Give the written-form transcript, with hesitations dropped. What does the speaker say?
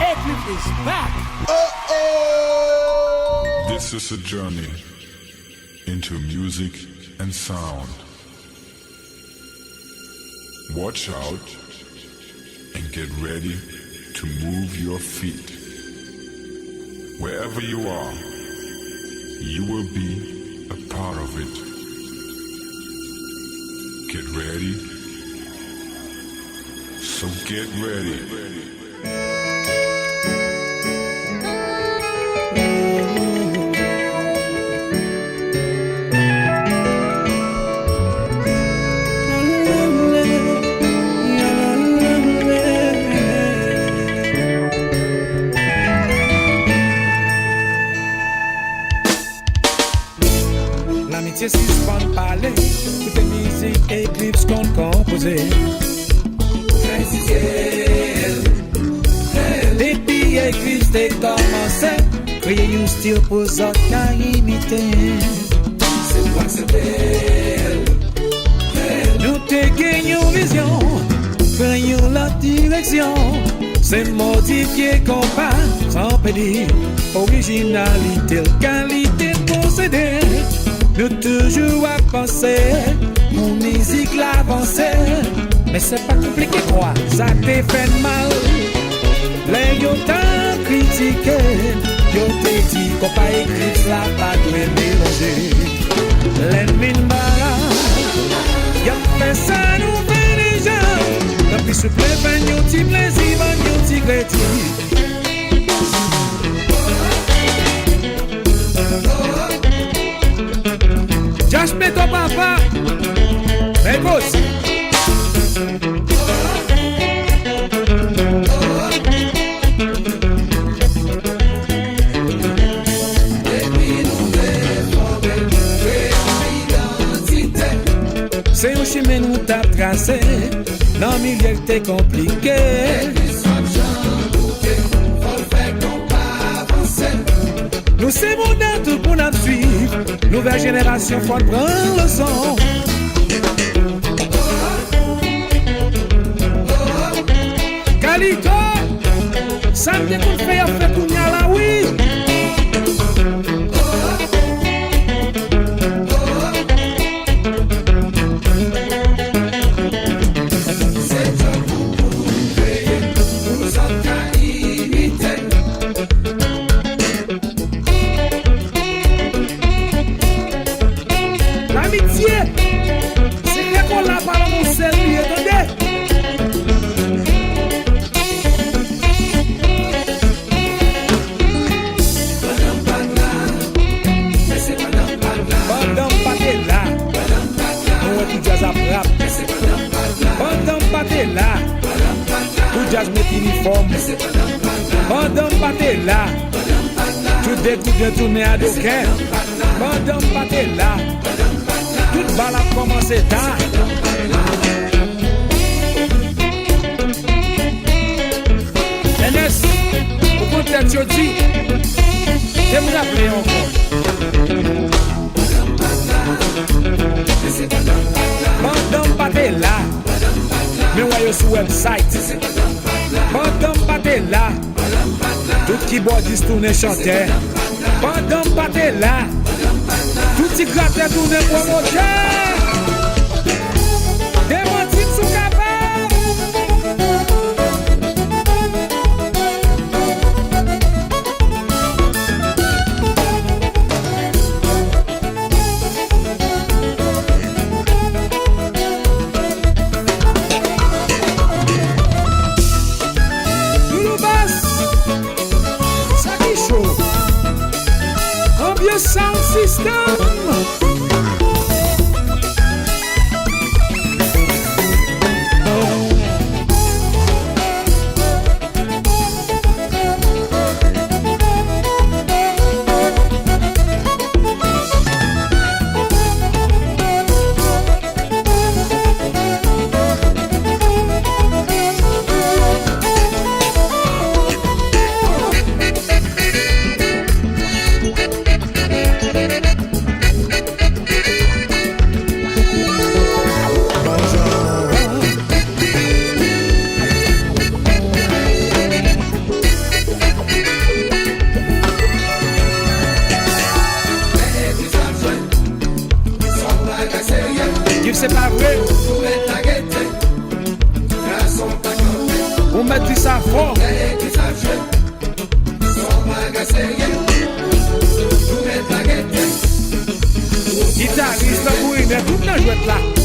Eclipse is back. This is a journey into music and sound. Watch out and get ready to move your feet. Wherever you are, you will be a part of it. Get ready. So get ready. L'amitié suspend de parler, toutes les musiques Eclipse qu'on composait. Depuis Eclipse t'es commencé, créer un style pour autres qu'à imiter. C'est quoi c'est belle. Nous te gagnons vision, prenons la direction. C'est modifier compas, sans pédir, originalité, qualité possédée. Nous toujours à penser, mon musique l'avancée. Mais c'est pas compliqué quoi, ça t'est fait mal. Les yo t'ont critiqué, yo t'ai dit qu'on pas écrit la pas de mélanger. L'ennemi de y'a fait ça nous fait déjà. Tant pis se plaît, yo t'y plaisir, yo t'y critique. Josh met ton papa, mais boss. C'est un chemin nous t'a tracé, dans le milieu t'es compliqué. Nous c'est modèle tout pour nous suivre. Nouvelle génération faut prendre le son. Calito, ça me découle faire tout bien là oui. Madame Paté là, tout découp de tourner à Doquet. Madame Paté là, toute balle a commencé tard. NS, au contraire, je dis, je me rappelle encore. Madame Paté là, mais voyez sur le website. Madame Paté là, tout qui bordiste tourne chanter. Madame Paté là, tout qui gratte tourne promoteur. Démenti sous capable. Sound system. Yves, c'est pas vrai. On m'a dit ça fort. Guitariste, oui, mais tout le temps, je vais être là.